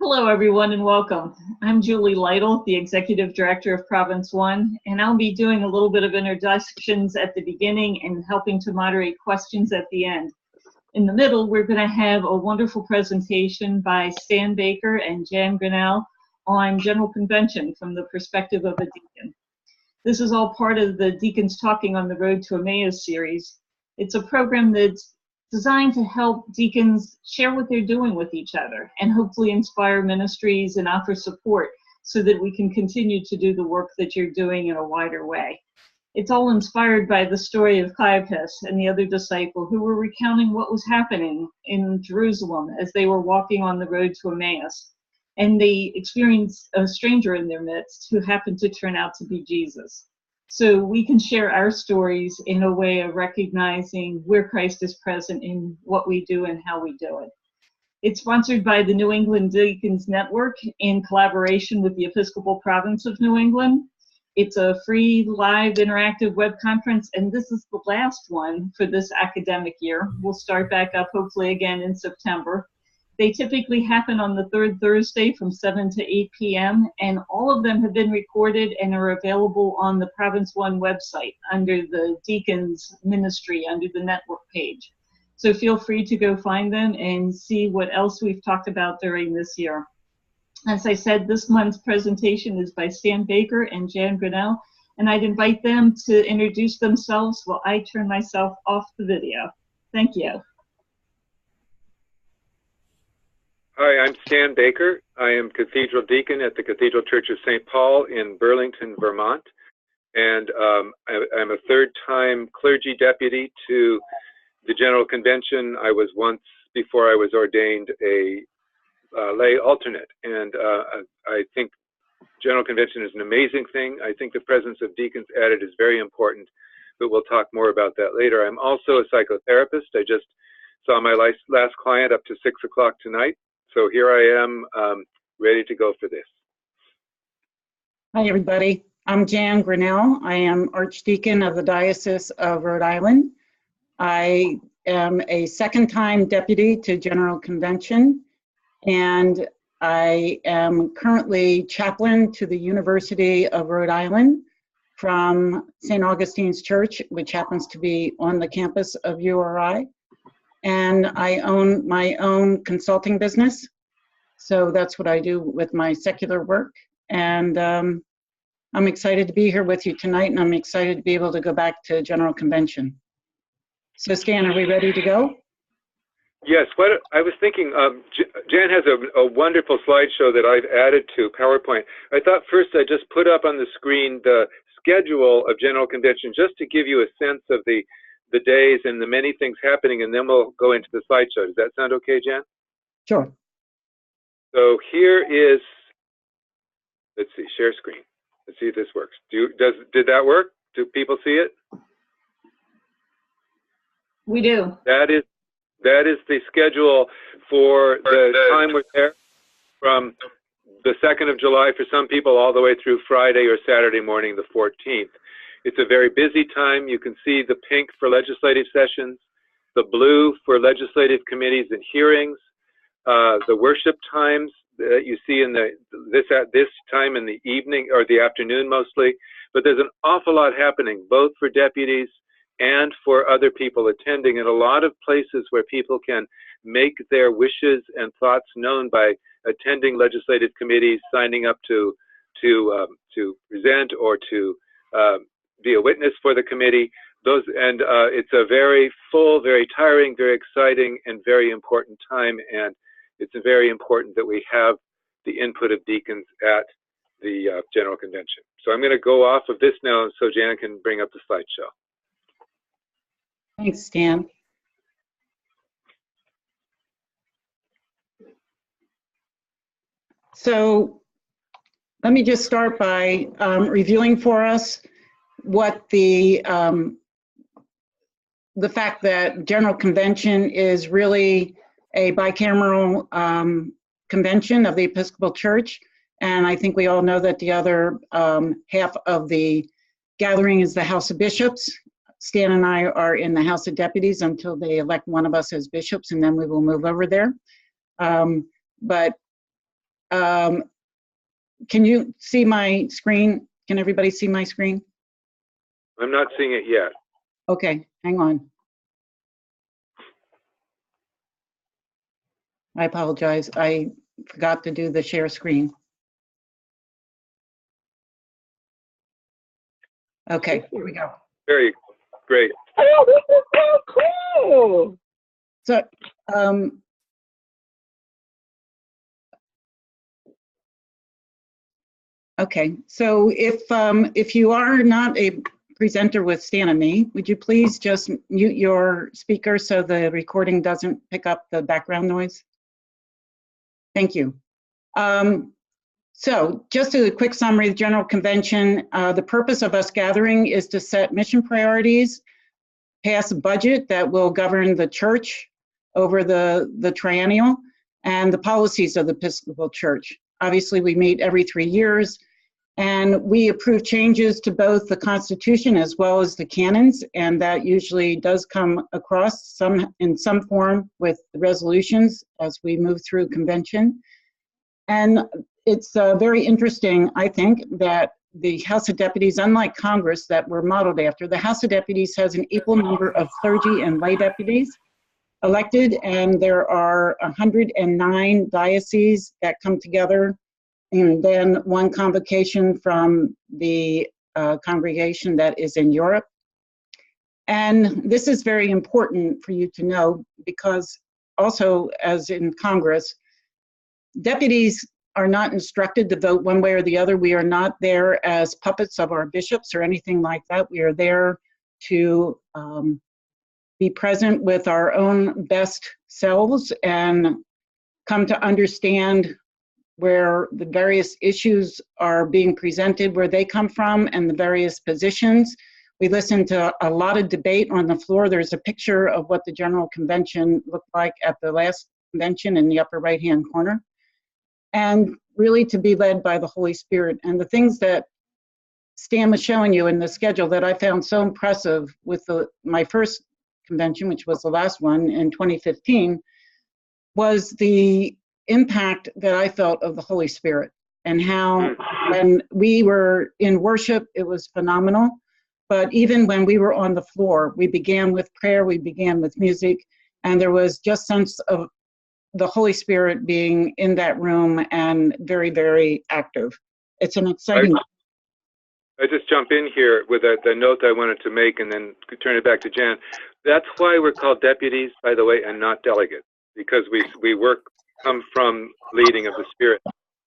Hello, everyone, and welcome. I'm Julie Lytle, the Executive Director of Province 1, and I'll be doing a little bit of introductions at the beginning and helping to moderate questions at the end. In the middle, we're going to have a wonderful presentation by Stannard Baker and Janice Grinnell on General Convention from the perspective of a deacon. This is all part of the Deacons Talking on the Road to Emmaus series. It's a program that's designed to help deacons share what they're doing with each other and hopefully inspire ministries and offer support so that we can continue to do the work that you're doing in a wider way. It's all inspired by the story of Caiaphas and the other disciple who were recounting what was happening in Jerusalem as they were walking on the road to Emmaus. And they experienced a stranger in their midst who happened to turn out to be Jesus. So we can share our stories in a way of recognizing where Christ is present in what we do and how we do it. It's sponsored by the New England Deacons Network in collaboration with the Episcopal Province of New England. It's a free, live, interactive web conference, and this is the last one for this academic year. We'll start back up hopefully again in September. They typically happen on the third Thursday from 7 to 8 p.m., and all of them have been recorded and are available on the Province 1 website under the Deacons Ministry, under the network page. So feel free to go find them and see what else we've talked about during this year. As I said, this month's presentation is by Stannard Baker and Janice Grinnell, and I'd invite them to introduce themselves while I turn myself off the video. Thank you. Hi, I'm Stan Baker. I am Cathedral Deacon at the Cathedral Church of St. Paul in Burlington, Vermont. And I'm a third-time clergy deputy to the General Convention. I was once, before I was ordained, a lay alternate. And I think General Convention is an amazing thing. I think the presence of deacons added is very important, but we'll talk more about that later. I'm also a psychotherapist. I just saw my last client up to 6 o'clock tonight. So here I am, ready to go for this. Hi, everybody. I'm Jan Grinnell. I am Archdeacon of the Diocese of Rhode Island. I am a second-time deputy to General Convention, and I am currently chaplain to the University of Rhode Island from St. Augustine's Church, which happens to be on the campus of URI. And I own my own consulting business. So that's what I do with my secular work. And I'm excited to be here with you tonight, and I'm excited to be able to go back to General Convention. So Stan, are we ready to go? Yes, what I was thinking, Jan has a wonderful slideshow that I've added to PowerPoint. I thought first I'd just put up on the screen the schedule of General Convention just to give you a sense of the days and the many things happening, and then we'll go into the slideshow. Does that sound okay, Jan? Sure. So here is, let's see, share screen. Let's see if this works. Did that work? Do people see it? We do. That is the schedule for the time we're there, from the 2nd of July for some people all the way through Friday or Saturday morning, the 14th. It's a very busy time. You can see the pink for legislative sessions, the blue for legislative committees and hearings, the worship times that you see in this time in the evening or the afternoon mostly. But there's an awful lot happening, both for deputies and for other people attending, and a lot of places where people can make their wishes and thoughts known by attending legislative committees, signing up to present or to be a witness for the committee. It's a very full, very tiring, very exciting, and very important time. And it's very important that we have the input of deacons at the General Convention. So I'm going to go off of this now so Jan can bring up the slideshow. Thanks, Stan. So let me just start by reviewing for us what the fact that General Convention is really a bicameral convention of the Episcopal Church. And I think we all know that the other half of the gathering is the House of Bishops. Stan and I are in the House of Deputies until they elect one of us as bishops, and then we will move over there. But Can you see my screen? Can everybody see my screen? I'm not seeing it yet. Okay, hang on. I apologize. I forgot to do the share screen. Okay, here we go. Very great. Oh, this is so cool. So, okay, so if you are not a presenter with Stan and me, would you please just mute your speaker so the recording doesn't pick up the background noise? Thank you. So just a quick summary of the General Convention. The purpose of us gathering is to set mission priorities, pass a budget that will govern the church over the triennial, and the policies of the Episcopal Church. Obviously, we meet every 3 years, and we approve changes to both the Constitution as well as the canons, and that usually does come across in some form with the resolutions as we move through convention. And it's very interesting, I think, that the House of Deputies, unlike Congress that we're modeled after, the House of Deputies has an equal number of clergy and lay deputies elected, and there are 109 dioceses that come together, and then one convocation from the congregation that is in Europe. And this is very important for you to know because also, as in Congress, deputies are not instructed to vote one way or the other. We are not there as puppets of our bishops or anything like that. We are there to be present with our own best selves and come to understand where the various issues are being presented, where they come from, and the various positions. We listen to a lot of debate on the floor. There's a picture of what the General Convention looked like at the last convention in the upper right-hand corner. And really to be led by the Holy Spirit. And the things that Stan was showing you in the schedule that I found so impressive with my first convention, which was the last one in 2015, was the impact that I felt of the Holy Spirit and how when we were in worship, it was phenomenal. But even when we were on the floor, we began with prayer, we began with music, and there was just sense of the Holy Spirit being in that room and very, very active. It's an exciting. I just jump in here with the note I wanted to make and then turn it back to Jan. That's why we're called deputies, by the way, and not delegates, because we come from leading of the Spirit.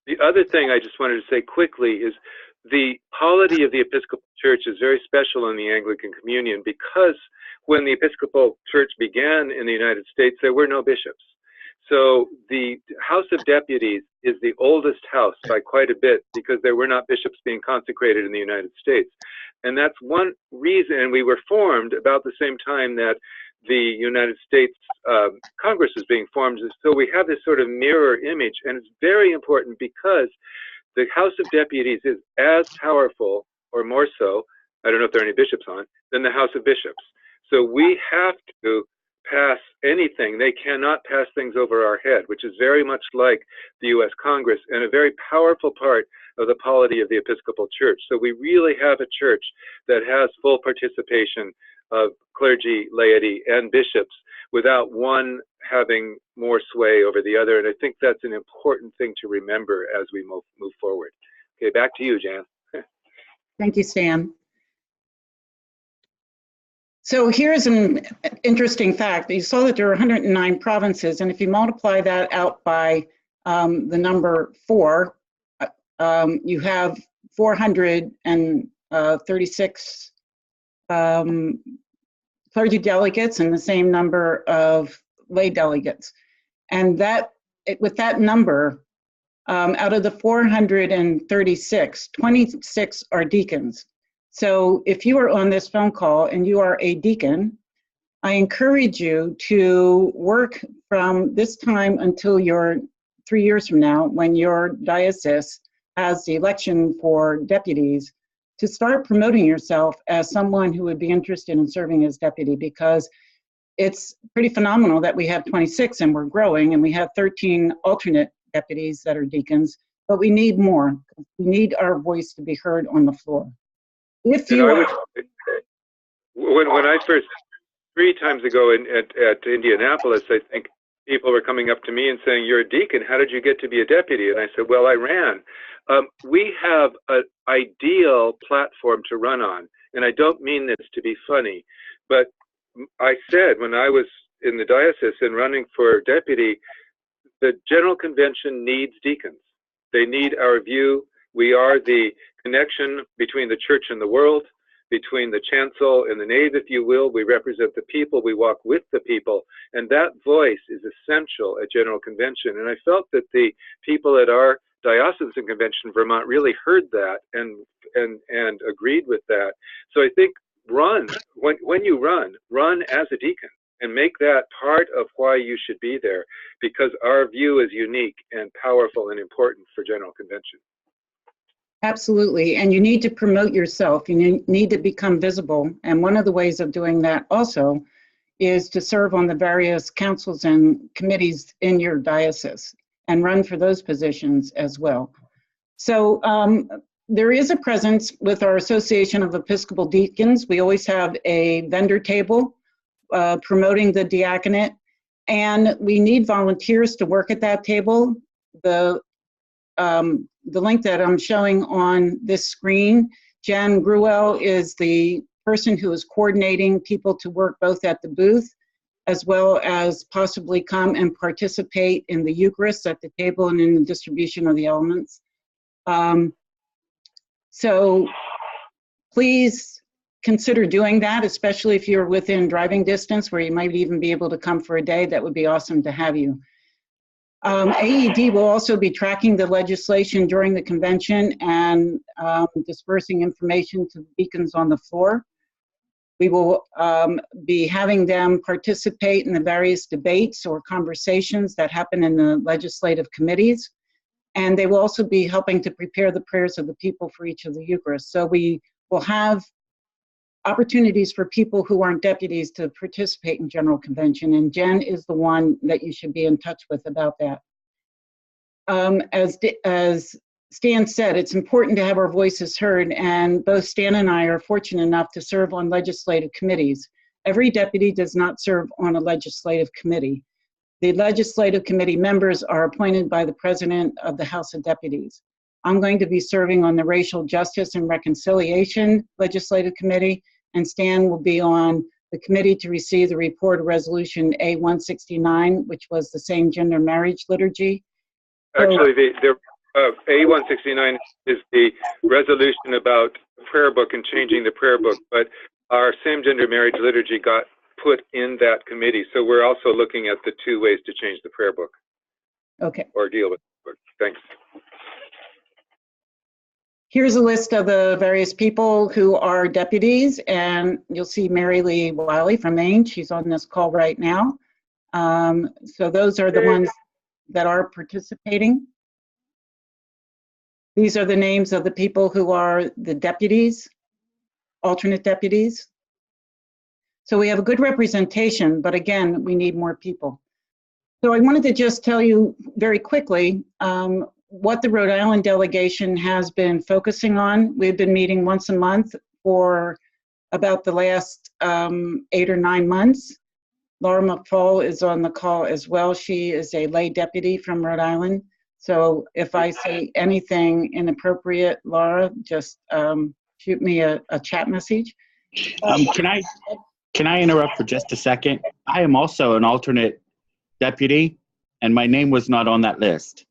The other thing I just wanted to say quickly is the polity of the Episcopal Church is very special in the Anglican Communion because when the Episcopal Church began in the United States, there were no bishops. So the House of Deputies is the oldest house by quite a bit because there were not bishops being consecrated in the United States. And that's one reason, and we were formed about the same time that the United States Congress was being formed. So we have this sort of mirror image, and it's very important because the House of Deputies is as powerful, or more so, I don't know if there are any bishops on, than the House of Bishops. So we have to pass anything. They cannot pass things over our head, which is very much like the U.S. Congress and a very powerful part of the polity of the Episcopal Church. So we really have a church that has full participation of clergy, laity, and bishops without one having more sway over the other. And I think that's an important thing to remember as we move forward. Okay, back to you, Jan. Thank you, Stan. So here's an interesting fact. You saw that there are 109 provinces, and if you multiply that out by the number 4, you have 436 clergy delegates and the same number of lay delegates. And with that number, out of the 436, 26 are deacons. So if you are on this phone call and you are a deacon, I encourage you to work from this time until you're 3 years from now, when your diocese has the election for deputies, to start promoting yourself as someone who would be interested in serving as deputy, because it's pretty phenomenal that we have 26 and we're growing, and we have 13 alternate deputies that are deacons, but we need more. We need our voice to be heard on the floor. If you are, when I first, 3 times ago at Indianapolis, I think people were coming up to me and saying, "You're a deacon. How did you get to be a deputy?" And I said, "Well, I ran." We have an ideal platform to run on, and I don't mean this to be funny, but I said when I was in the diocese and running for deputy, the General Convention needs deacons. They need our view. We are the connection between the church and the world, between the chancel and the nave, if you will. We represent the people. We walk with the people. And that voice is essential at General Convention. And I felt that the people at our diocesan convention in Vermont really heard that and agreed with that. So I think when you run as a deacon and make that part of why you should be there, because our view is unique and powerful and important for General Convention. absolutely, and you need to promote yourself. You need to become visible. And one of the ways of doing that also is to serve on the various councils and committees in your diocese and run for those positions as well. So there is a presence with our Association of Episcopal Deacons. We always have a vendor table promoting the diaconate, and we need volunteers to work at that table. The link that I'm showing on this screen, Janice Grinnell is the person who is coordinating people to work both at the booth as well as possibly come and participate in the Eucharist at the table and in the distribution of the elements. So please consider doing that, especially if you're within driving distance where you might even be able to come for a day. That would be awesome to have you. AED will also be tracking the legislation during the convention and dispersing information to the deacons on the floor. We will be having them participate in the various debates or conversations that happen in the legislative committees. And they will also be helping to prepare the prayers of the people for each of the Eucharist. So we will have opportunities for people who aren't deputies to participate in General Convention, and Jen is the one that you should be in touch with about that. As Stan said, it's important to have our voices heard, and both Stan and I are fortunate enough to serve on legislative committees. Every deputy does not serve on a legislative committee. The legislative committee members are appointed by the President of the House of Deputies. I'm going to be serving on the Racial Justice and Reconciliation Legislative Committee, and Stan will be on the committee to receive the report of Resolution A169, which was the same gender marriage liturgy. Actually, the A169 is the resolution about the prayer book and changing the prayer book, but our same gender marriage liturgy got put in that committee. So we're also looking at the 2 ways to change the prayer book. Okay. Or deal with the book. Thanks. Here's a list of the various people who are deputies, and you'll see Mary Lee Wiley from Maine. She's on this call right now. So those are the ones that are participating. These are the names of the people who are the deputies, alternate deputies. So we have a good representation, but again, we need more people. So I wanted to just tell you very quickly what the Rhode Island delegation has been focusing on. We've been meeting once a month for about the last 8 or 9 months. Laura McFall is on the call as well. She is a lay deputy from Rhode Island. So if I say anything inappropriate, Laura, just shoot me a chat message. Can I interrupt for just a second? I am also an alternate deputy, and my name was not on that list.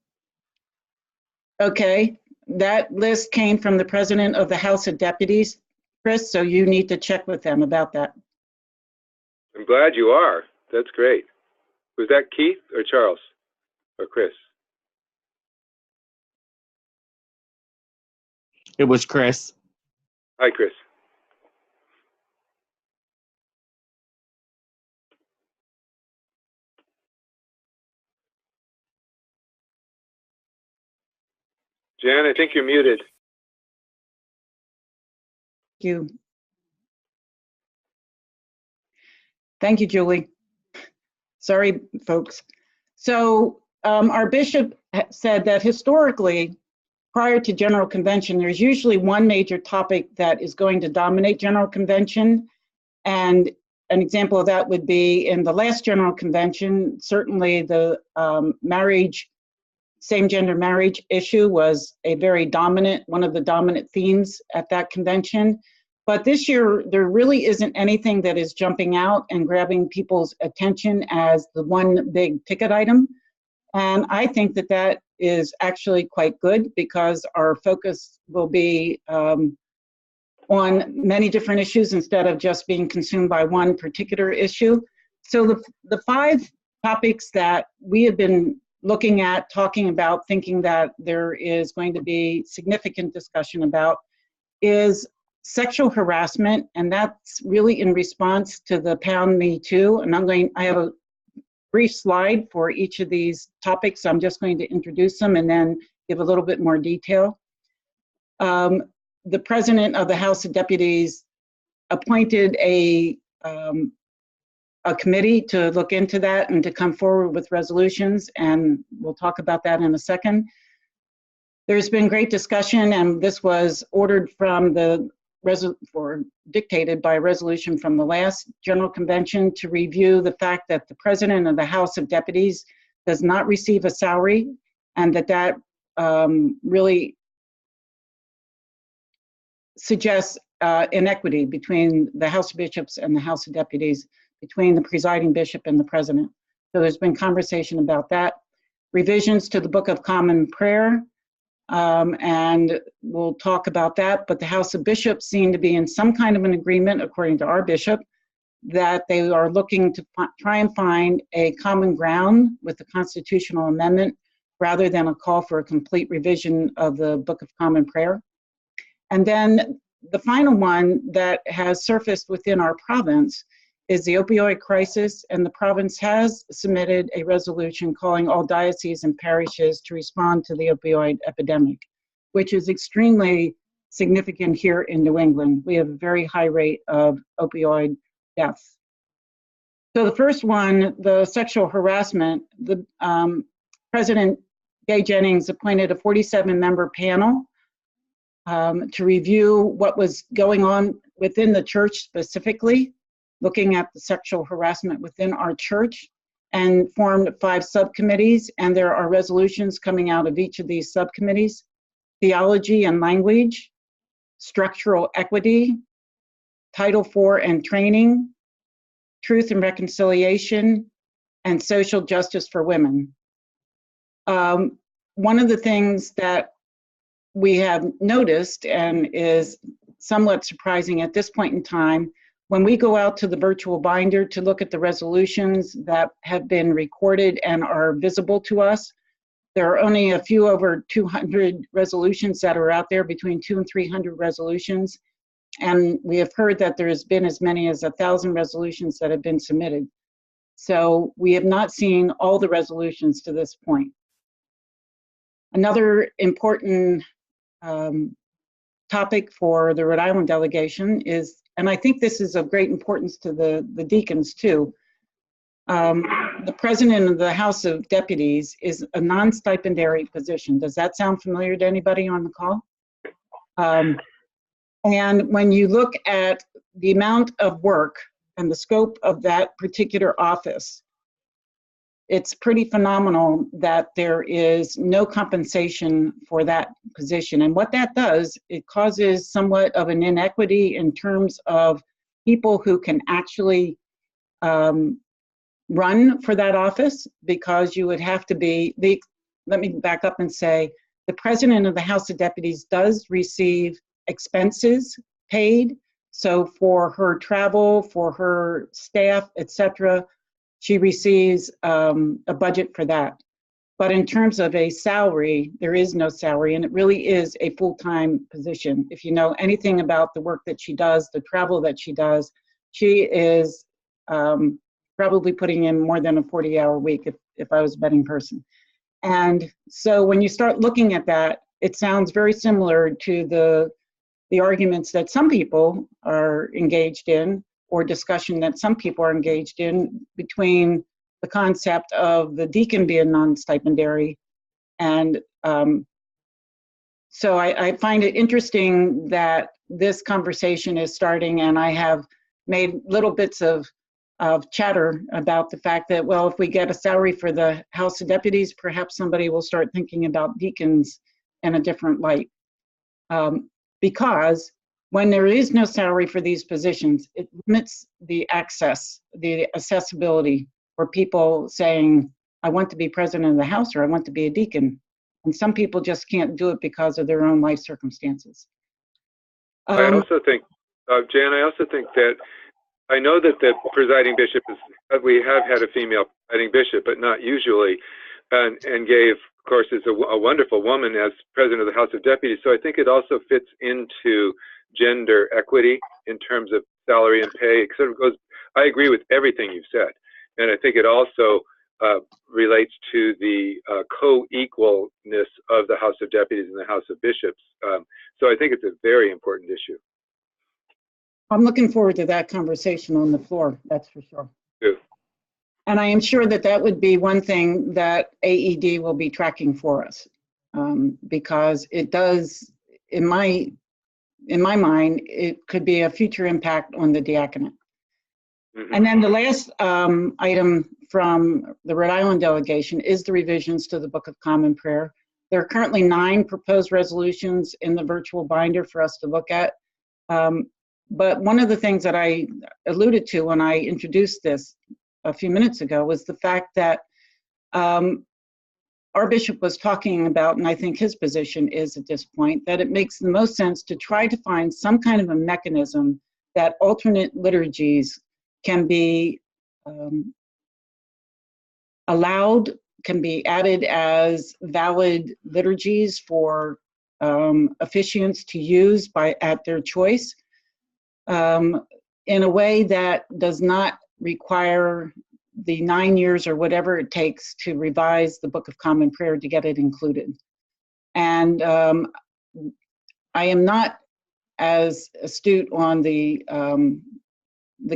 Okay, that list came from the President of the House of Deputies, Chris, so you need to check with them about that. I'm glad you are. That's great. Was that Keith or Charles or Chris? It was Chris. Hi, Chris. Jan, I think you're muted. Thank you, Julie. Sorry, folks. So our bishop said that historically, prior to General Convention, there's usually one major topic that is going to dominate General Convention. And an example of that would be in the last General Convention, certainly the same-gender marriage issue was a very dominant, one of the dominant themes at that convention. But this year, there really isn't anything that is jumping out and grabbing people's attention as the one big ticket item. And I think that that is actually quite good because our focus will be on many different issues instead of just being consumed by one particular issue. So the 5 topics that we have been looking at, talking about, thinking that there is going to be significant discussion about is sexual harassment, and that's really in response to the Pound Me Too. And I have a brief slide for each of these topics. So I'm just going to introduce them and then give a little bit more detail. The President of the House of Deputies appointed a committee to look into that and to come forward with resolutions, and we'll talk about that in a second. There's been great discussion, and this was ordered from dictated by a resolution from the last General Convention to review the fact that the President of the House of Deputies does not receive a salary, and that really suggests inequity between the House of Bishops and the House of Deputies, between the presiding bishop and the president. So there's been conversation about that. Revisions to the Book of Common Prayer, and we'll talk about that. But the House of Bishops seem to be in some kind of an agreement, according to our bishop, that they are looking to try and find a common ground with the constitutional amendment rather than a call for a complete revision of the Book of Common Prayer. And then the final one that has surfaced within our province is the opioid crisis, and the province has submitted a resolution calling all dioceses and parishes to respond to the opioid epidemic, which is extremely significant here in New England. We have a very high rate of opioid deaths. So the first one, the sexual harassment, the President Gay Jennings appointed a 47-member panel to review what was going on within the church specifically, looking at the sexual harassment within our church, and formed 5 subcommittees, and there are resolutions coming out of each of these subcommittees: theology and language, structural equity, Title IV and training, truth and reconciliation, and social justice for women. One of the things that we have noticed, and is somewhat surprising at this point in time, when we go out to the virtual binder to look at the resolutions that have been recorded and are visible to us, there are only a few over 200 resolutions that are out there, between 200 and 300 resolutions. And we have heard that there has been as many as 1,000 resolutions that have been submitted. So we have not seen all the resolutions to this point. Another important topic for the Rhode Island delegation is, and I think this is of great importance to the deacons too, the President of the House of Deputies is a non-stipendiary position. Does that sound familiar to anybody on the call? And when you look at the amount of work and the scope of that particular office, it's pretty phenomenal that there is no compensation for that position. And what that does, it causes somewhat of an inequity in terms of people who can actually run for that office, because you would have to be, let me back up and say, the President of the House of Deputies does receive expenses paid. So for her travel, for her staff, etc., she receives a budget for that. But in terms of a salary, there is no salary, and it really is a full-time position. If you know anything about the work that she does, the travel that she does, she is probably putting in more than a 40-hour week if I was a betting person. And so when you start looking at that, it sounds very similar to the arguments that some people are engaged in, or discussion that some people are engaged in, between the concept of the deacon being non-stipendiary And so I find it interesting that this conversation is starting, and I have made little bits of chatter about the fact that, well, if we get a salary for the House of Deputies, perhaps somebody will start thinking about deacons in a different light. Because when there is no salary for these positions, it limits the access, the accessibility for people saying, I want to be president of the House, or I want to be a deacon. And some people just can't do it because of their own life circumstances. I also think, Jan, I also think that I know that the presiding bishop we have had a female presiding bishop, but not usually, and gave, of course, is a wonderful woman as president of the House of Deputies. So I think it also fits into gender equity in terms of salary and pay. It sort of goes, I agree with everything you've said. And I think it also relates to the co-equalness of the House of Deputies and the House of Bishops. So I think it's a very important issue. I'm looking forward to that conversation on the floor, that's for sure. Yeah. And I am sure that that would be one thing that AED will be tracking for us, because it does, in my mind, it could be a future impact on the diaconate. Mm-hmm. And then the last item from the Rhode Island delegation is the revisions to the Book of Common Prayer. There are currently 9 proposed resolutions in the virtual binder for us to look at. But one of the things that I alluded to when I introduced this a few minutes ago was the fact that our bishop was talking about, and I think his position is at this point, that it makes the most sense to try to find some kind of a mechanism that alternate liturgies can be allowed, can be added as valid liturgies for officiants to use at their choice, in a way that does not require the 9 years or whatever it takes to revise the Book of Common Prayer to get it included. And I am not as astute on the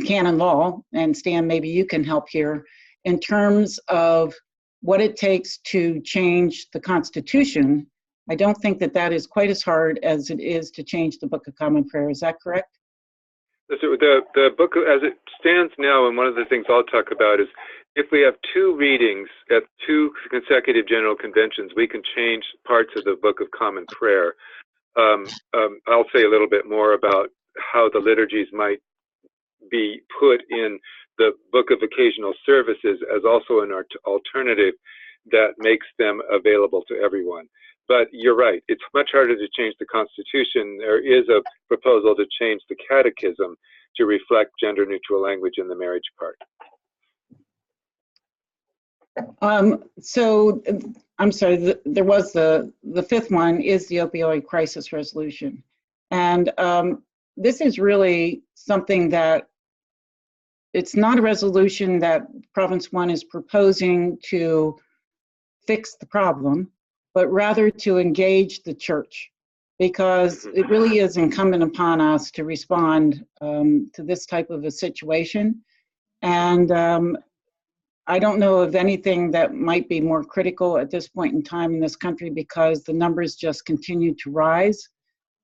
canon law, and Stan, maybe you can help here, in terms of what it takes to change the Constitution. I don't think that that is quite as hard as it is to change the Book of Common Prayer. Is that correct? The book, as it stands now, and one of the things I'll talk about is if we have 2 readings at 2 consecutive general conventions, we can change parts of the Book of Common Prayer. I'll say a little bit more about how the liturgies might be put in the Book of Occasional Services as also an alternative that makes them available to everyone. But you're right, it's much harder to change the Constitution. There is a proposal to change the Catechism to reflect gender-neutral language in the marriage part. So, I'm sorry, there was the 5th one is the opioid crisis resolution. And this is really something that, it's not a resolution that Province 1 is proposing to fix the problem, but rather to engage the church, because it really is incumbent upon us to respond to this type of a situation. And I don't know of anything that might be more critical at this point in time in this country, because the numbers just continue to rise.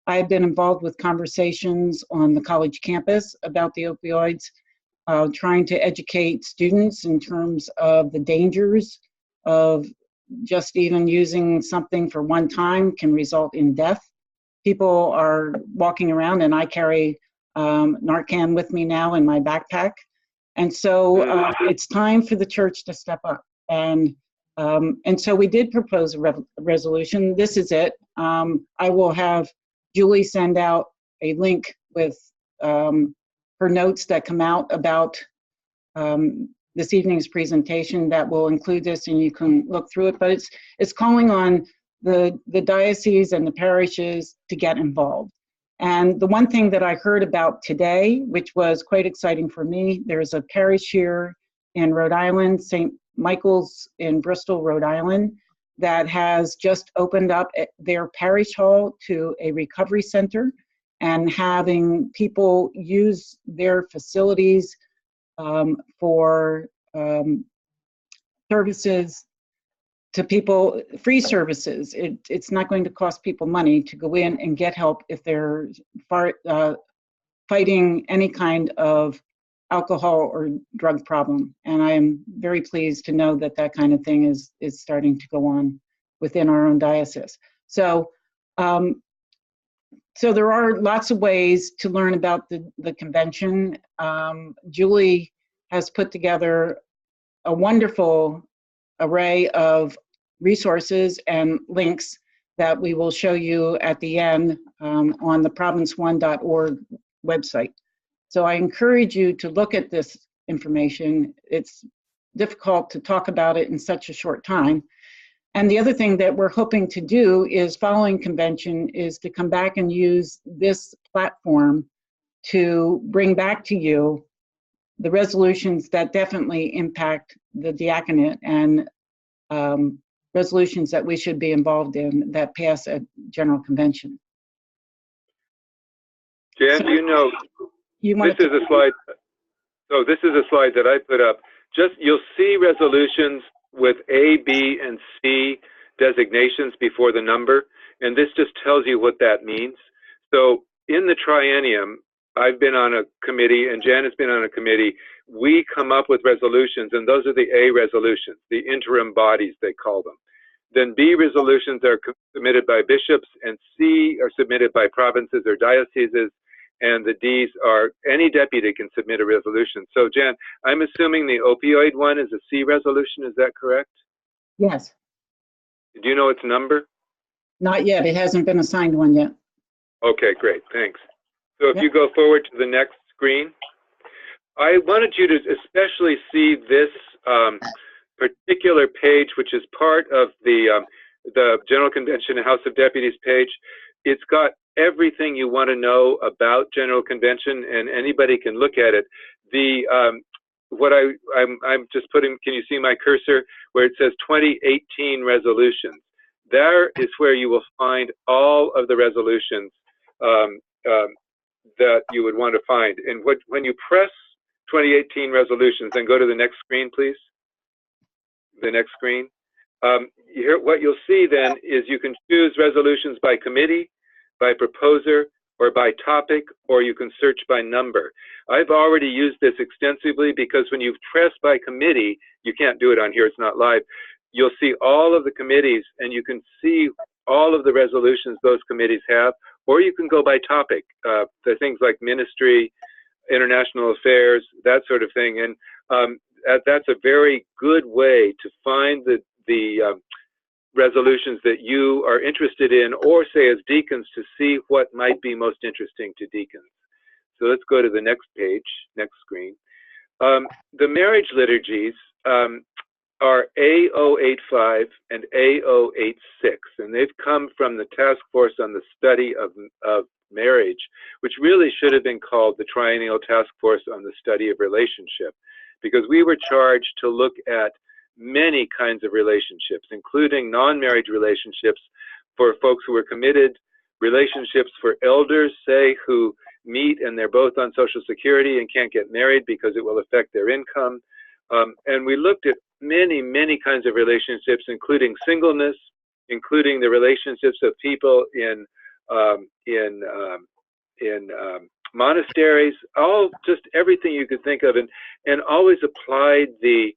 I've been involved with conversations on the college campus about the opioids, trying to educate students in terms of the dangers of just even using something for one time can result in death. People are walking around, and I carry Narcan with me now in my backpack. And so it's time for the church to step up. And so we did propose a resolution. This is it. I will have Julie send out a link with her notes that come out about this evening's presentation that will include this, and you can look through it. But it's calling on the diocese and the parishes to get involved. And the one thing that I heard about today, which was quite exciting for me, there's a parish here in Rhode Island, St. Michael's in Bristol, Rhode Island, that has just opened up their parish hall to a recovery center and having people use their facilities for services to people, free services. It's not going to cost people money to go in and get help if they're fighting any kind of alcohol or drug problem. And I am very pleased to know that that kind of thing is starting to go on within our own diocese. So, so there are lots of ways to learn about the convention. Julie has put together a wonderful array of resources and links that we will show you at the end on the province1.org website. So I encourage you to look at this information. It's difficult to talk about it in such a short time. And the other thing that we're hoping to do is, following convention, is to come back and use this platform to bring back to you the resolutions that definitely impact the diaconate and resolutions that we should be involved in that pass at General Convention. Jan, So, you know, this is a slide. So this is a slide that I put up. Just, you'll see resolutions with A, B, and C designations before the number, and this just tells you what that means. So in the triennium, I've been on a committee, and Jan has been on a committee. We come up with resolutions, and those are the A resolutions, the interim bodies, they call them. Then B resolutions are submitted by bishops, and C are submitted by provinces or dioceses, and the D's are, any deputy can submit a resolution. So Jan, I'm assuming the opioid one is a C resolution, is that correct? yes, Do you know its number? not yet. It hasn't been assigned one yet. Okay, great, thanks. So if Yep. you go forward to the next screen, I wanted you to especially see this particular page, which is part of the General Convention and House of Deputies page. It's got everything you want to know about General Convention, and anybody can look at it. What I'm just putting, can you see my cursor where it says 2018 resolutions? There is where you will find all of the resolutions that you would want to find. And when you press 2018 resolutions, then go to the next screen, please. The next screen. What you'll see then is you can choose resolutions by committee, by proposer, or by topic, or you can search by number. I've already used this extensively because when you press by committee, you can't do it on here, it's not live. You'll see all of the committees, and you can see all of the resolutions those committees have, or you can go by topic, the things like ministry, international affairs, that sort of thing. And that's a very good way to find the resolutions that you are interested in, or say as deacons, to see what might be most interesting to deacons. So let's go to the next page, next screen. The marriage liturgies are A085 and A086, and they've come from the Task Force on the Study of Marriage, which really should have been called the Triennial Task Force on the Study of Relationship, because we were charged to look at many kinds of relationships, including non-marriage relationships for folks who are committed, relationships for elders, say, who meet and they're both on Social Security and can't get married because it will affect their income. And we looked at many, many kinds of relationships, including singleness, including the relationships of people in monasteries, just everything you could think of, and always applied the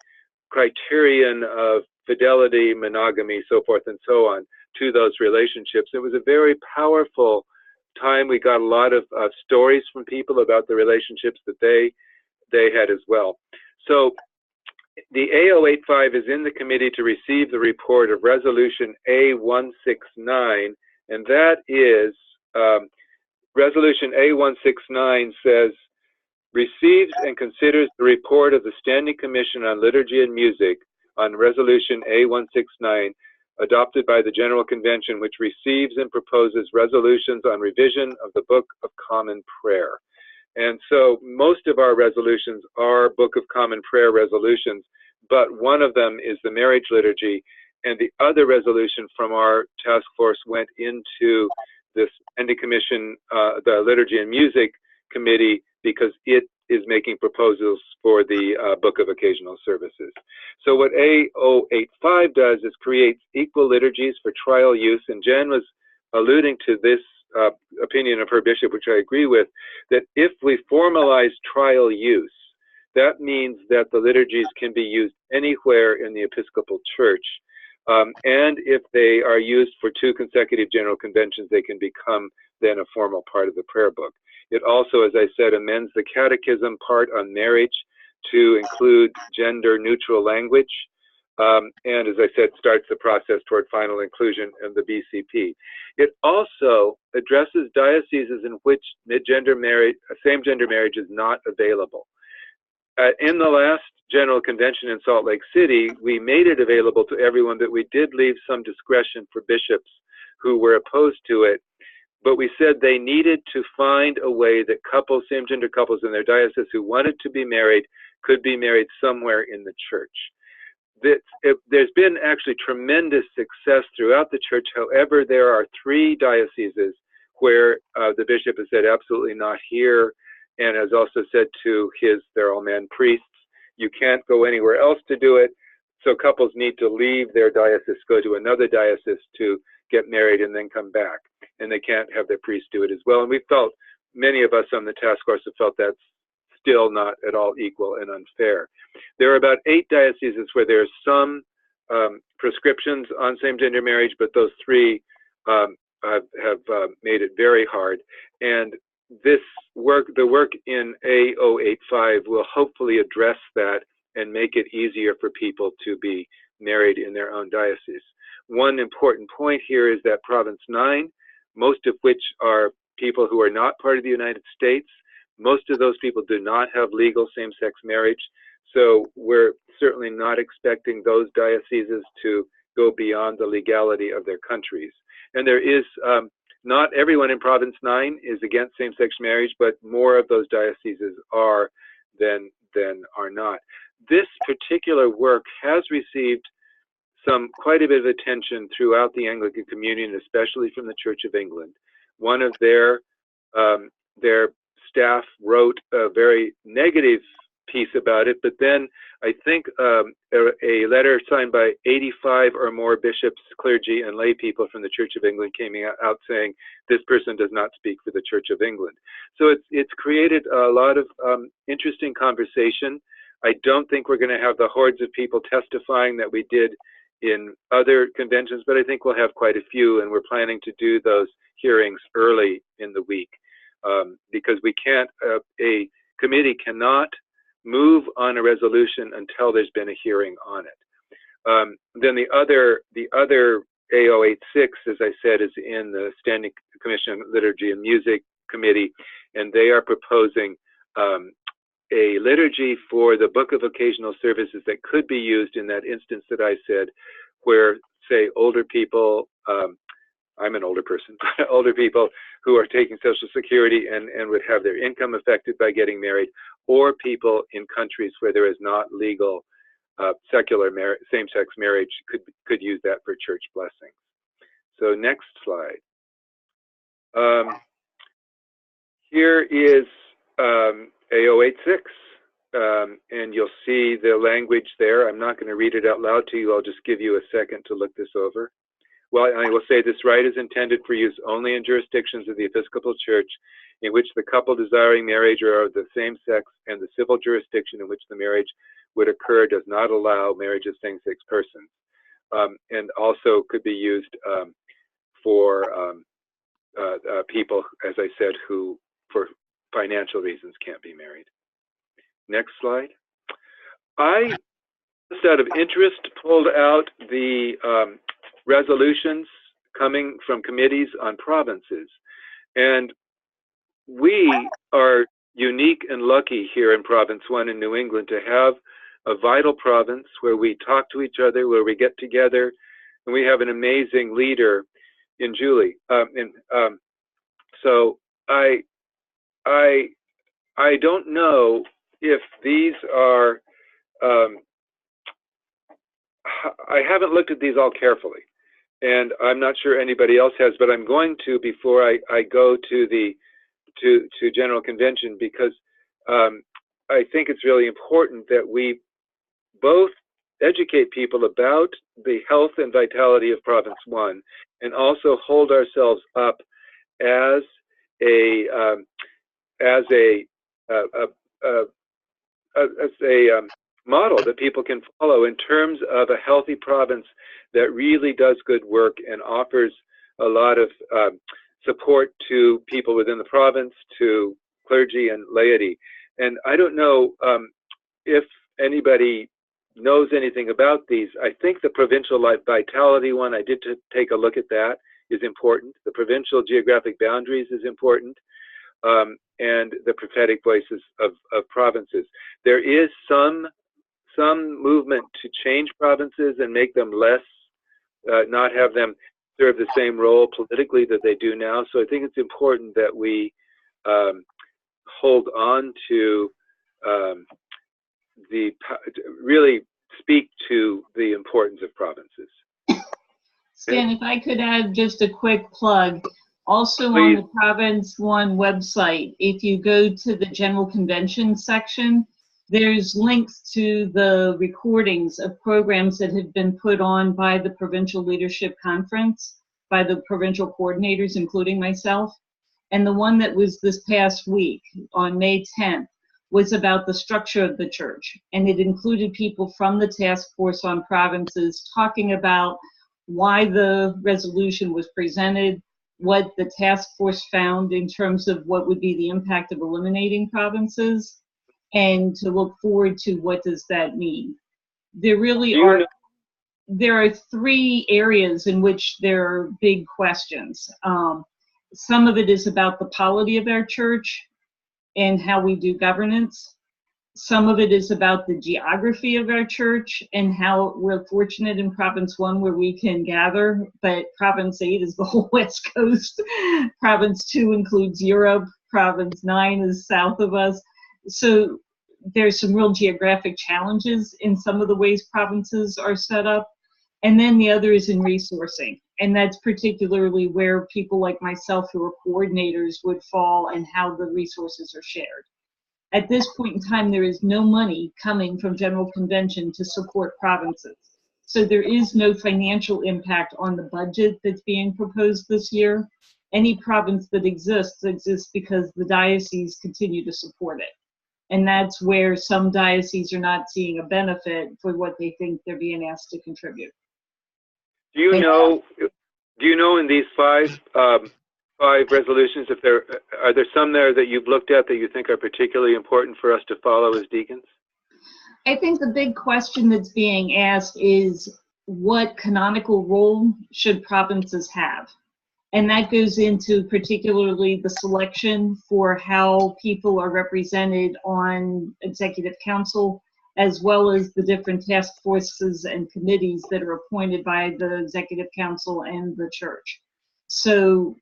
criterion of fidelity, monogamy, so forth and so on to those relationships. It was a very powerful time. We got a lot of stories from people about the relationships that they had as well. So the A085 is in the committee to receive the report of Resolution A169, and that is, Resolution A169 says, receives and considers the report of the Standing Commission on Liturgy and Music on Resolution A169, adopted by the General Convention, which receives and proposes resolutions on revision of the Book of Common Prayer. And so most of our resolutions are Book of Common Prayer resolutions, but one of them is the marriage liturgy, and the other resolution from our task force went into this Standing Commission, the Liturgy and Music Committee, because it is making proposals for the Book of Occasional Services. So what A085 does is creates equal liturgies for trial use, and Jan was alluding to this opinion of her bishop, which I agree with, that if we formalize trial use, that means that the liturgies can be used anywhere in the Episcopal Church. And if they are used for 2 consecutive general conventions, they can become then a formal part of the prayer book. It also, as I said, amends the catechism part on marriage to include gender-neutral language. And as I said, starts the process toward final inclusion in the BCP. It also addresses dioceses in which mid-gender marriage, same-gender marriage is not available. In the last General Convention in Salt Lake City, we made it available to everyone, but we did leave some discretion for bishops who were opposed to it. But we said they needed to find a way that couples, same-gender couples in their diocese who wanted to be married could be married somewhere in the church. There's been actually tremendous success throughout the church. However, there are 3 dioceses where the bishop has said absolutely not here, and has also said to they're all men priests, you can't go anywhere else to do it. So couples need to leave their diocese, go to another diocese to get married and then come back. And they can't have their priest do it as well. And we felt, many of us on the task force have felt that's still not at all equal and unfair. There are about 8 dioceses where there's some prescriptions on same-gender marriage, but those 3 have made it very hard. And this work, the work in A085 will hopefully address that and make it easier for people to be married in their own diocese. One important point here is that Province 9, most of which are people who are not part of the United States, most of those people do not have legal same-sex marriage. So we're certainly not expecting those dioceses to go beyond the legality of their countries. And there is, not everyone in Province 9 is against same-sex marriage, but more of those dioceses are than are not. This particular work has received quite a bit of attention throughout the Anglican communion, especially from the Church of England. One of their staff wrote a very negative piece about it, but then I think a letter signed by 85 or more bishops, clergy, and lay people from the Church of England came out saying, this person does not speak for the Church of England. So it's created a lot of interesting conversation. I don't think we're going to have the hordes of people testifying that we did in other conventions, but I think we'll have quite a few, and we're planning to do those hearings early in the week because we can't, a committee cannot move on a resolution until there's been a hearing on it. Then the other A086, as I said, is in the Standing Commission on Liturgy and Music Committee, and they are proposing a liturgy for the Book of Occasional Services that could be used in that instance that I said, where, say, older people, I'm an older person, older people who are taking Social Security and would have their income affected by getting married, or people in countries where there is not legal secular same-sex marriage could use that for church blessings. So next slide. Here is A086, and you'll see the language there. I'm not going to read it out loud to you. I'll just give you a second to look this over. Well, I will say this right is intended for use only in jurisdictions of the Episcopal Church in which the couple desiring marriage are of the same sex, and the civil jurisdiction in which the marriage would occur does not allow marriage of same-sex persons, and also could be used for people, as I said, who for financial reasons can't be married. Next slide. I, just out of interest, pulled out the resolutions coming from committees on provinces. And we are unique and lucky here in Province 1 in New England to have a vital province where we talk to each other, where we get together, and we have an amazing leader in Julie. So I don't know if these are, I haven't looked at these all carefully, and I'm not sure anybody else has, but I'm going to before I go to the to General Convention, because I think it's really important that we both educate people about the health and vitality of Province 1, and also hold ourselves up as a model that people can follow in terms of a healthy province that really does good work and offers a lot of support to people within the province, to clergy and laity. And I don't know if anybody knows anything about these. I think the provincial life vitality one, I did take a look at that, is important. The provincial geographic boundaries is important. And the prophetic voices of provinces. There is some movement to change provinces and make them less, not have them serve the same role politically that they do now. So I think it's important that we hold on to really speak to the importance of provinces. Stan, if I could add just a quick plug. Also Please. On the Province 1 website, if you go to the General Convention section, there's links to the recordings of programs that have been put on by the Provincial Leadership Conference, by the provincial coordinators, including myself. And the one that was this past week, on May 10th, was about the structure of the church. And it included people from the Task Force on Provinces talking about why the resolution was presented, what the task force found in terms of what would be the impact of eliminating provinces, and to look forward to what does that mean. There really there are three areas in which there are big questions. Some of it is about the polity of our church and how we do governance. Some of it is about the geography of our church and how we're fortunate in Province 1 where we can gather, but Province 8 is the whole West Coast. Province 2 includes Europe. Province 9 is south of us. So there's some real geographic challenges in some of the ways provinces are set up. And then the other is in resourcing. And that's particularly where people like myself who are coordinators would fall and how the resources are shared. At this point in time, there is no money coming from General Convention to support provinces. So there is no financial impact on the budget that's being proposed this year. Any province that exists because the dioceses continue to support it. And that's where some dioceses are not seeing a benefit for what they think they're being asked to contribute. Do you know in these five resolutions, if are there some there that you've looked at that you think are particularly important for us to follow as deacons? I think the big question that's being asked is what canonical role should provinces have? And that goes into particularly the selection for how people are represented on executive council, as well as the different task forces and committees that are appointed by the executive council and the church. So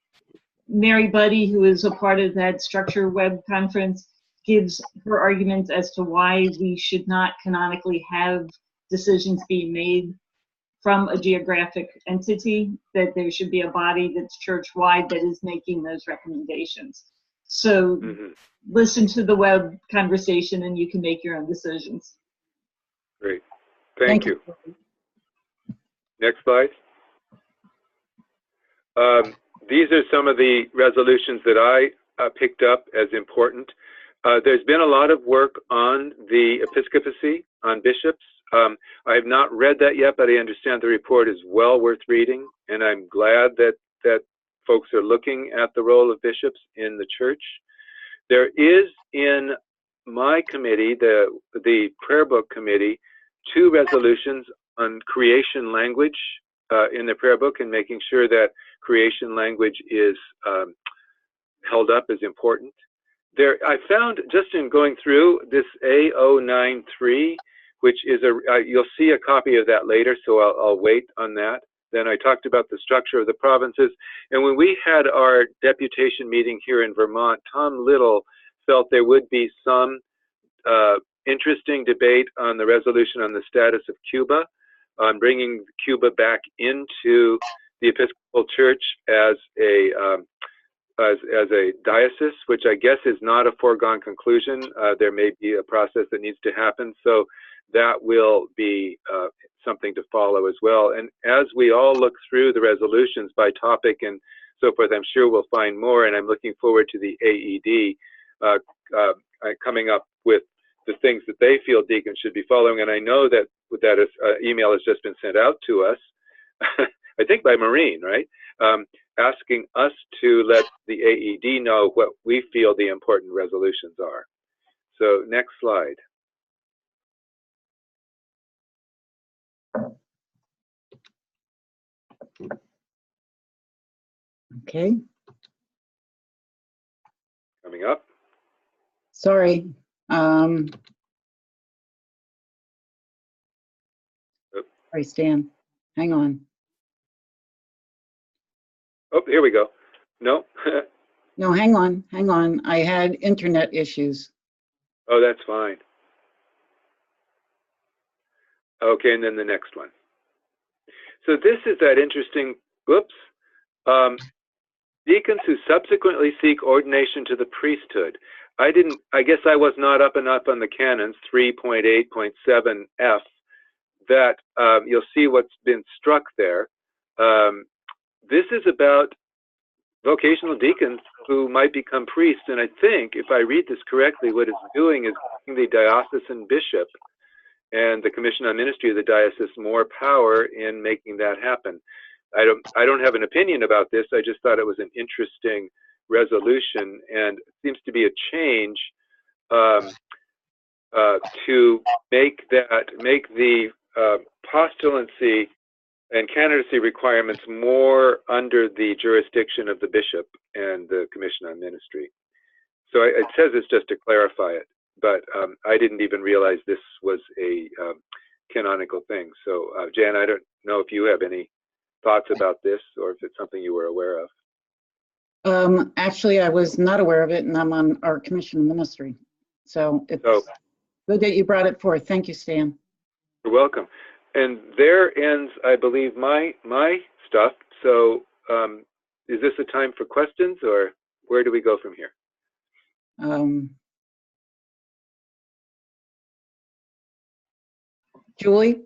Mary Buddy, who is a part of that structure web conference, gives her arguments as to why we should not canonically have decisions being made from a geographic entity, that there should be a body that's church-wide that is making those recommendations. So listen to the web conversation and you can make your own decisions. Great. Thank you. Next slide. These are some of the resolutions that I picked up as important. There's been a lot of work on the episcopacy, on bishops. I have not read that yet, but I understand the report is well worth reading, and I'm glad that folks are looking at the role of bishops in the church. There is in my committee, the prayer book committee, 2 resolutions on creation language in the prayer book and making sure that creation language is held up as important. I found just in going through this A093, which is you'll see a copy of that later, so I'll wait on that. Then I talked about the structure of the provinces. And when we had our deputation meeting here in Vermont, Tom Little felt there would be some interesting debate on the resolution on the status of Cuba, on bringing Cuba back into the Episcopal Church as as a diocese, which I guess is not a foregone conclusion. There may be a process that needs to happen, so that will be something to follow as well. And as we all look through the resolutions by topic and so forth, I'm sure we'll find more, and I'm looking forward to the AED coming up with the things that they feel deacons should be following. And I know that email has just been sent out to us, I think by Maureen, right? Asking us to let the AED know what we feel the important resolutions are. So next slide. Okay. Coming up. Sorry. Sorry, Stan. Hang on. Oh, here we go. No. No, hang on. Hang on. I had internet issues. Oh, that's fine. Okay, and then the next one. So this is that interesting, whoops, deacons who subsequently seek ordination to the priesthood. I guess I was not up enough on the canons, 3.8.7F, that you'll see what's been struck there. This is about vocational deacons who might become priests, and I think, if I read this correctly, what it's doing is giving the diocesan bishop and the Commission on Ministry of the diocese more power in making that happen. I don't have an opinion about this. I just thought it was an interesting resolution, and it seems to be a change to make the postulancy and candidacy requirements more under the jurisdiction of the bishop and the Commission on Ministry. So it says it's just to clarify it, but I didn't even realize this was a canonical thing. So Jan, I don't know if you have any thoughts about this or if it's something you were aware of. Actually, I was not aware of it, and I'm on our Commission on Ministry. So it's good that you brought it forth. Thank you, Stan. You're welcome. And there ends, I believe, my stuff. So is this a time for questions, or where do we go from here? Julie?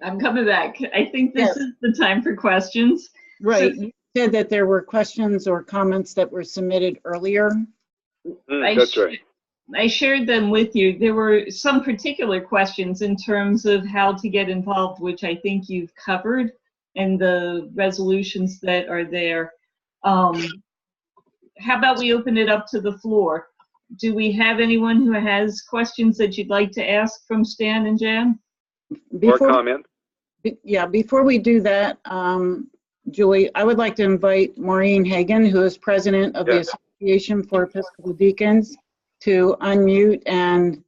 I'm coming back. I think this is the time for questions. Right. So, you said that there were questions or comments that were submitted earlier. That's right. I shared them with you. There were some particular questions in terms of how to get involved, which I think you've covered, and the resolutions that are there. How about we open it up to the floor? Do we have anyone who has questions that you'd like to ask from Stan and Jan? Or comment? Yeah, before we do that, Julie, I would like to invite Maureen Hagan, who is president of the Association for Episcopal Deacons, to unmute. And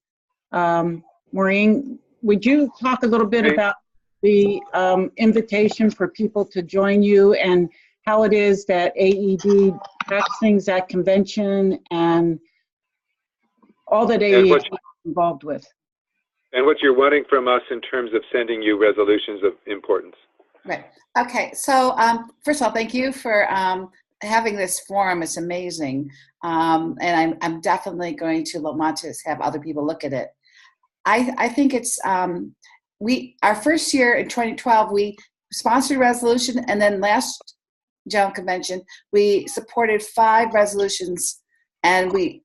Maureen, would you talk a little bit about the invitation for people to join you and how it is that AED tracks things at convention and all that AED is involved with? And what you're wanting from us in terms of sending you resolutions of importance. Right. Okay. So first of all, thank you for having this forum. It's amazing. And I'm definitely going to want to have other people look at it. I think it's, our first year in 2012, we sponsored a resolution, and then last General Convention, we supported 5 resolutions, and we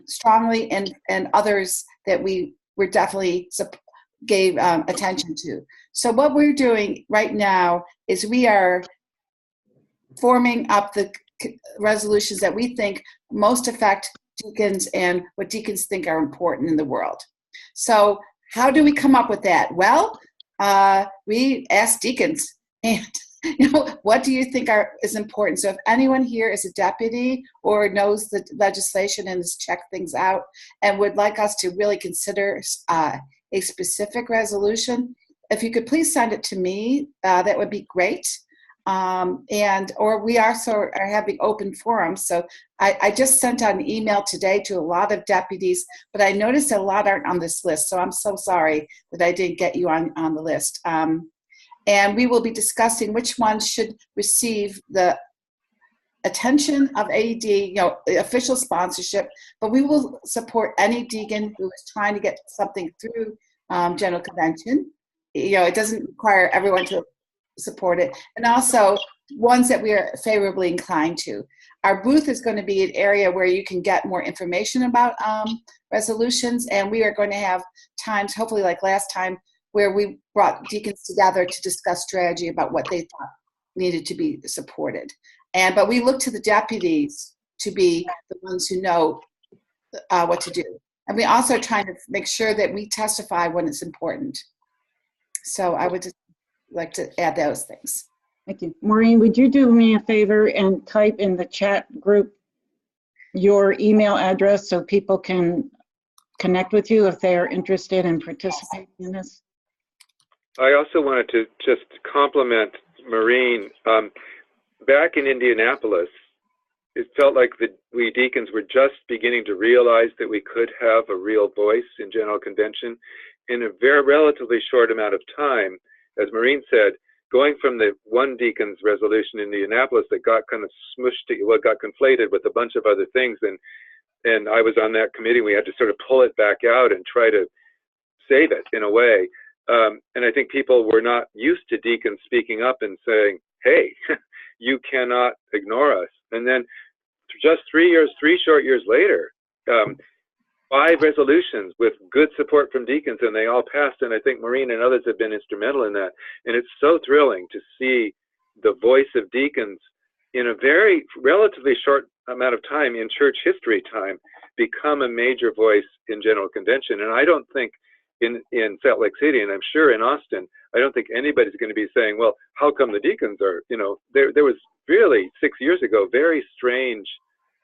strongly, and others that we were definitely gave attention to. So what we're doing right now is we are forming up the resolutions that we think most affect deacons and what deacons think are important in the world. So how do we come up with that? Well, we asked deacons, and what do you think is important? So if anyone here is a deputy or knows the legislation and has checked things out and would like us to really consider a specific resolution, if you could please send it to me, that would be great. Or we also are having open forums. So I just sent out an email today to a lot of deputies, but I noticed a lot aren't on this list. So I'm so sorry that I didn't get you on the list. And we will be discussing which ones should receive the attention of AED, official sponsorship, but we will support any deacon who is trying to get something through General Convention. It doesn't require everyone to support it. And also ones that we are favorably inclined to. Our booth is going to be an area where you can get more information about resolutions, and we are going to have times, hopefully like last time, where we brought deacons together to discuss strategy about what they thought needed to be supported. But we look to the deputies to be the ones who know what to do. And we also try to make sure that we testify when it's important. So I would just like to add those things. Thank you. Maureen, would you do me a favor and type in the chat group your email address so people can connect with you if they are interested in participating in this? I also wanted to just compliment Maureen. Back in Indianapolis, it felt like we deacons were just beginning to realize that we could have a real voice in General Convention in a very relatively short amount of time. As Maureen said, going from the one deacon's resolution in Indianapolis that got kind of got conflated with a bunch of other things, and I was on that committee. We had to sort of pull it back out and try to save it in a way. And I think people were not used to deacons speaking up and saying, "Hey, you cannot ignore us." And then just 3 short years later, 5 resolutions with good support from deacons, and they all passed. And I think Maureen and others have been instrumental in that. And it's so thrilling to see the voice of deacons in a very relatively short amount of time in church history time become a major voice in General Convention. And I don't think in Salt Lake City, and I'm sure in Austin, I don't think anybody's going to be saying, well, how come the deacons are, there was really 6 years ago, very strange,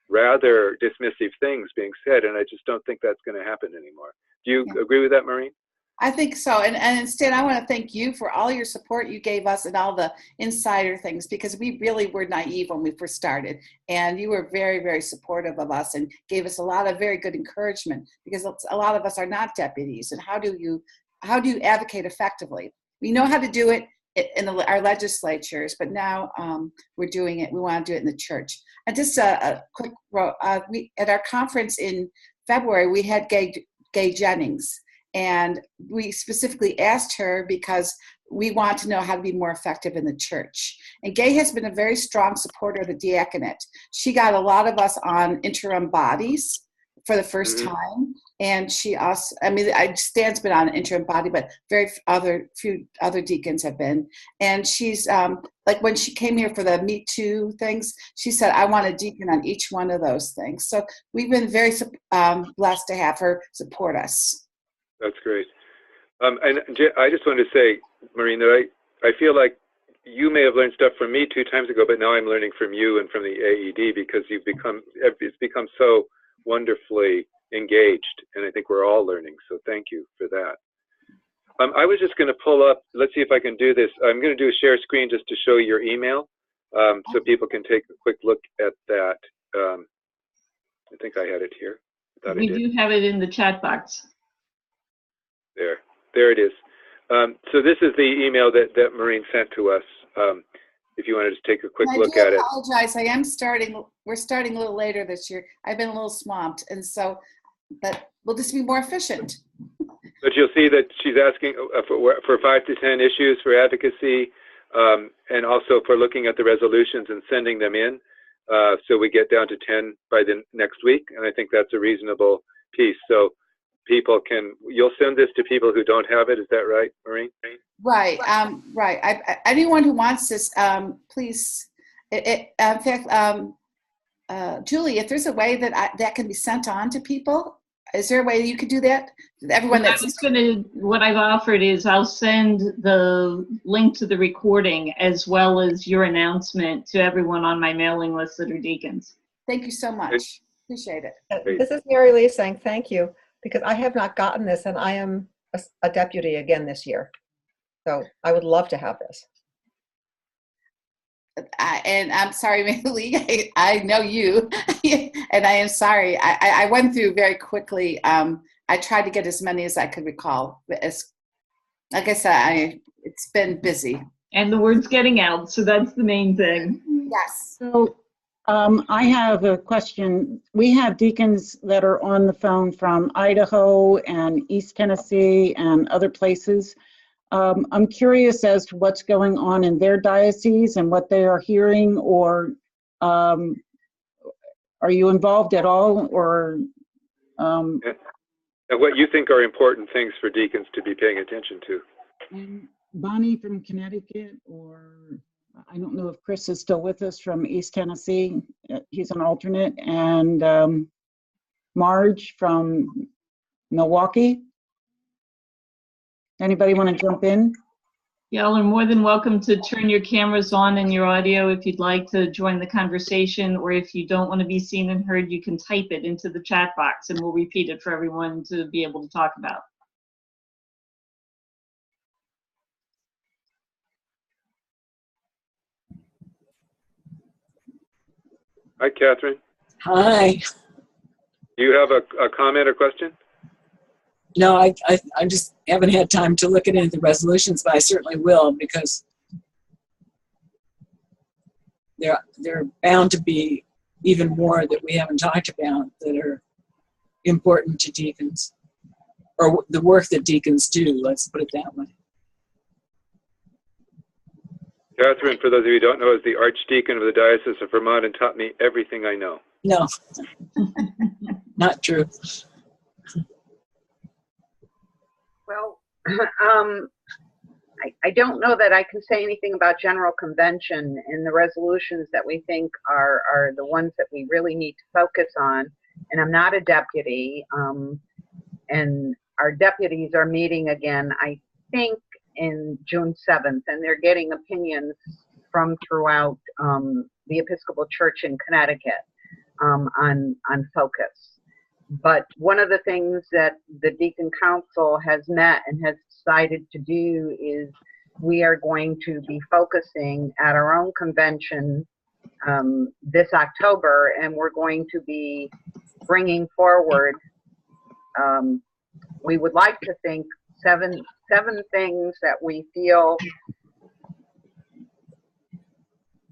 rather dismissive things being said, and I just don't think that's going to happen anymore. Do you agree with that, Maureen? I think so. And instead, I want to thank you for all your support you gave us and all the insider things, because we really were naive when we first started. And you were very, very supportive of us and gave us a lot of very good encouragement, because a lot of us are not deputies. And how do you advocate effectively? We know how to do it in our legislatures, but now we're doing it. We want to do it in the church. And just a quick, at our conference in February, we had Gay Jennings. And we specifically asked her because we want to know how to be more effective in the church. And Gay has been a very strong supporter of the diaconate. She got a lot of us on interim bodies for the first time. And she also, Stan's been on an interim body, but few other deacons have been. And she's, like when she came here for the Me Too things, she said, I want a deacon on each one of those things. So we've been very blessed to have her support us. That's great. And I just wanted to say, Maureen, that I feel like you may have learned stuff from me 2 times ago, but now I'm learning from you and from the AED, because it's become so wonderfully engaged, and I think we're all learning. So thank you for that. I was just going to pull up, let's see if I can do this. I'm going to do a share screen just to show your email, so people can take a quick look at that. I think I had it here. We do have it in the chat box. There it is. So this is the email that Maureen sent to us. If you want to just take a quick look at it. I apologize. We're starting a little later this year. I've been a little swamped, and so, but we'll just be more efficient. But you'll see that she's asking for 5 to 10 issues for advocacy, and also for looking at the resolutions and sending them in. So we get down to 10 by the next week, and I think that's a reasonable piece. So you'll send this to people who don't have it. Is that right, Maureen? Right. Right. Anyone who wants this, please. In fact, Julie, if there's a way that can be sent on to people, is there a way you could do that? Everyone what I've offered is I'll send the link to the recording as well as your announcement to everyone on my mailing list that are deacons. Thank you so much. Appreciate it. This is Mary Lee saying thank you, because I have not gotten this, and I am a deputy again this year. So I would love to have this. And I'm sorry, Mary Lee, I know you, and I am sorry. I went through very quickly. I tried to get as many as I could recall. But like I said, it's been busy. And the word's getting out, so that's the main thing. Yes. So I have a question. We have deacons that are on the phone from Idaho and East Tennessee and other places. I'm curious as to what's going on in their diocese and what they are hearing, or are you involved at all, or And what you think are important things for deacons to be paying attention to. and Bonnie from Connecticut, or I don't know if Chris is still with us from East Tennessee. He's an alternate, and Marge from Milwaukee. Anybody want to jump in? Y'all are more than welcome to turn your cameras on and your audio if you'd like to join the conversation, or if you don't want to be seen and heard, you can type it into the chat box and we'll repeat it for everyone to be able to talk about. Hi, Catherine. Hi. Do you have a comment or question? No, I just haven't had time to look at any of the resolutions, but I certainly will, because there are bound to be even more that we haven't talked about that are important to deacons, or the work that deacons do, let's put it that way. Catherine, for those of you who don't know, is the Archdeacon of the Diocese of Vermont and taught me everything I know. No, not true. Well, I don't know that I can say anything about General Convention and the resolutions that we think are the ones that we really need to focus on. And I'm not a deputy, and our deputies are meeting again, I think, in June 7th, and they're getting opinions from throughout the Episcopal Church in Connecticut on focus. But one of the things that the Deacon Council has met and has decided to do is we are going to be focusing at our own convention this October, and we're going to be bringing forward, we would like to think, seven things that we feel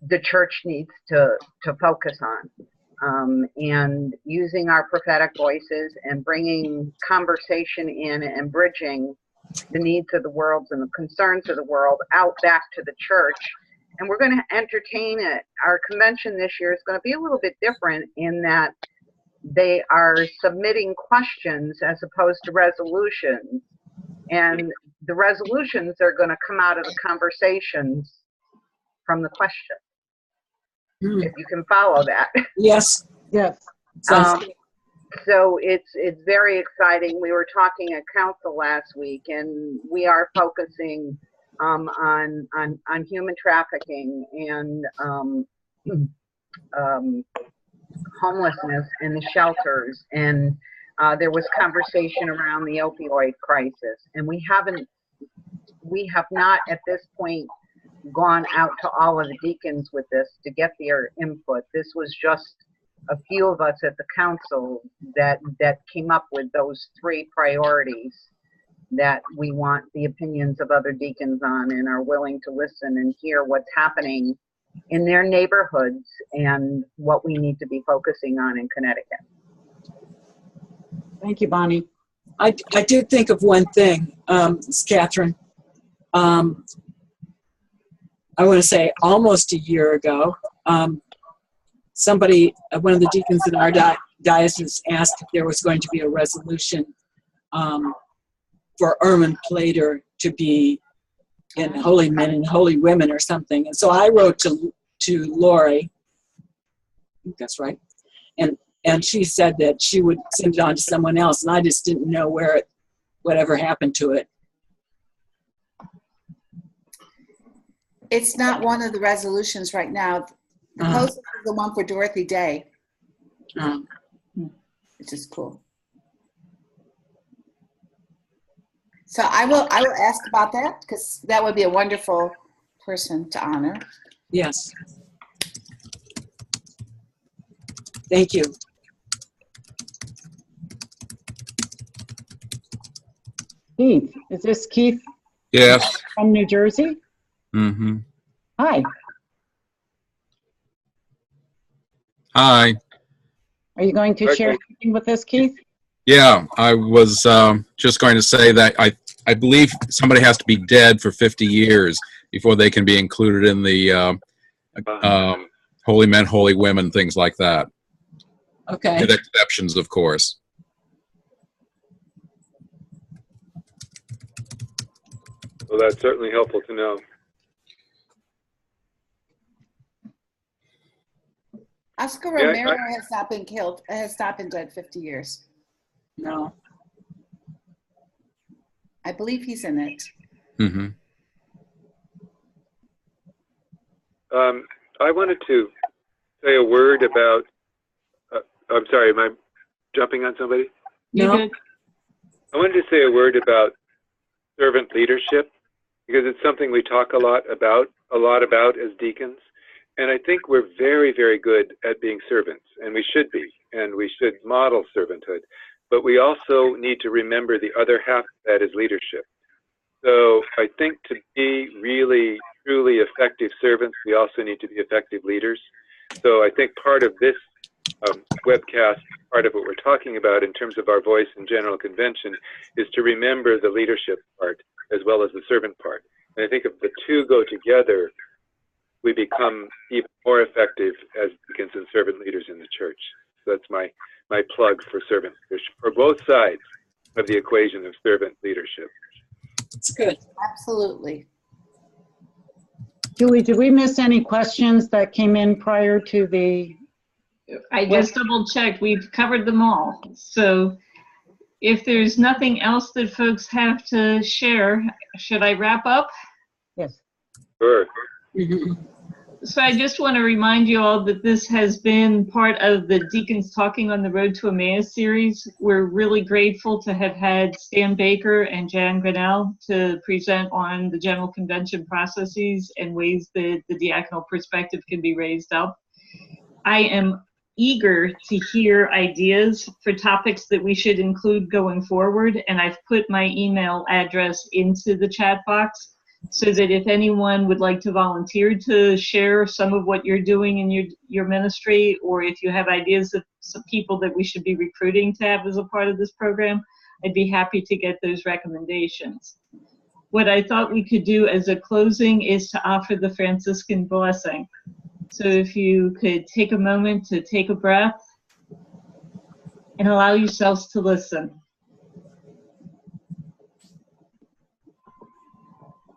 the church needs to focus on, and using our prophetic voices and bringing conversation in and bridging the needs of the world and the concerns of the world out back to the church. And we're going to entertain it. Our convention this year is going to be a little bit different in that they are submitting questions as opposed to resolutions. And the resolutions are going to come out of the conversations from the question. If you can follow that. Yes. Yes. So it's very exciting. We were talking at council last week, and we are focusing on human trafficking and homelessness in the shelters, and there was conversation around the opioid crisis, and we have not at this point gone out to all of the deacons with this to get their input. This was just a few of us at the council that came up with those 3 priorities that we want the opinions of other deacons on, and are willing to listen and hear what's happening in their neighborhoods and what we need to be focusing on in Connecticut. Thank you, Bonnie. I did think of one thing, Catherine. I want to say almost a year ago, somebody, one of the deacons in our diocese asked if there was going to be a resolution for Ermine Plater to be in Holy Men and Holy Women or something. And so I wrote to Lori, I think that's right, and she said that she would send it on to someone else, and I just didn't know whatever happened to it. It's not one of the resolutions right now. The post is the one for Dorothy Day, which is cool. So I will ask about that, because that would be a wonderful person to honor. Yes. Thank you. Keith, is this Keith Yes. from New Jersey? Mm-hmm. Hi. Hi. Are you going to Okay. share something with us, Keith? Yeah, I was just going to say that I believe somebody has to be dead for 50 years before they can be included in the holy men, holy women, things like that. Okay. With exceptions, of course. Well, that's certainly helpful to know. Oscar Yeah, Romero has not been killed, has not been dead 50 years. No. I believe he's in it. Mm-hmm. I wanted to say a word about, I'm sorry, am I jumping on somebody? No. You did. I wanted to say a word about servant leadership, because it's something we talk a lot about as deacons. And I think we're very, very good at being servants, and we should be, and we should model servanthood. But we also need to remember the other half of that is leadership. So I think to be really, truly effective servants, we also need to be effective leaders. So I think part of this webcast, part of what we're talking about in terms of our voice in General Convention, is to remember the leadership part as well as the servant part. And I think if the two go together, we become even more effective as deacons and servant leaders in the church. So that's my plug for servant leadership, for both sides of the equation of servant leadership. It's good. Absolutely. Julie, did we miss any questions that came in prior to the? I just double checked. We've covered them all. So if there's nothing else that folks have to share, should I wrap up? Yes. Sure. Mm-hmm. So I just want to remind you all that this has been part of the Deacons Talking on the Road to Emmaus series. We're really grateful to have had Stannard Baker and Janice Grinnell to present on the General Convention processes and ways that the diaconal perspective can be raised up. I am eager to hear ideas for topics that we should include going forward, and I've put my email address into the chat box, so that if anyone would like to volunteer to share some of what you're doing in your ministry, or if you have ideas of some people that we should be recruiting to have as a part of this program, I'd be happy to get those recommendations. What I thought we could do as a closing is to offer the Franciscan blessing. So if you could take a moment to take a breath and allow yourselves to listen.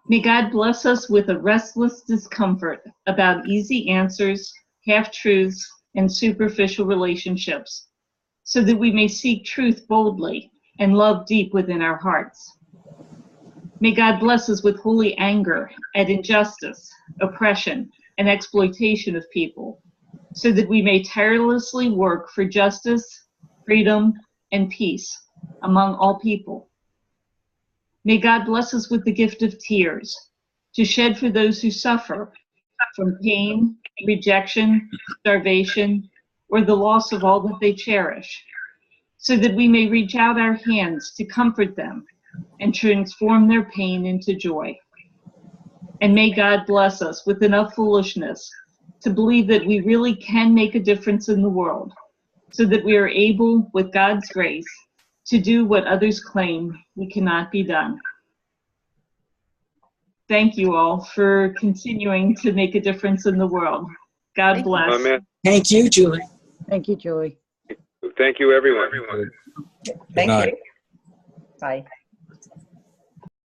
May God bless us with a restless discomfort about easy answers, half-truths, and superficial relationships, so that we may seek truth boldly and love deep within our hearts. May God bless us with holy anger at injustice, oppression, and exploitation of people, so that we may tirelessly work for justice, freedom, and peace among all people. May God bless us with the gift of tears, to shed for those who suffer from pain, rejection, starvation, or the loss of all that they cherish, so that we may reach out our hands to comfort them and transform their pain into joy. And may God bless us with enough foolishness to believe that we really can make a difference in the world, so that we are able, with God's grace, to do what others claim we cannot be done. Thank you all for continuing to make a difference in the world. God bless. Amen. Thank you, Julie. Thank you, Julie. Thank you, everyone. Thank night. you. Bye.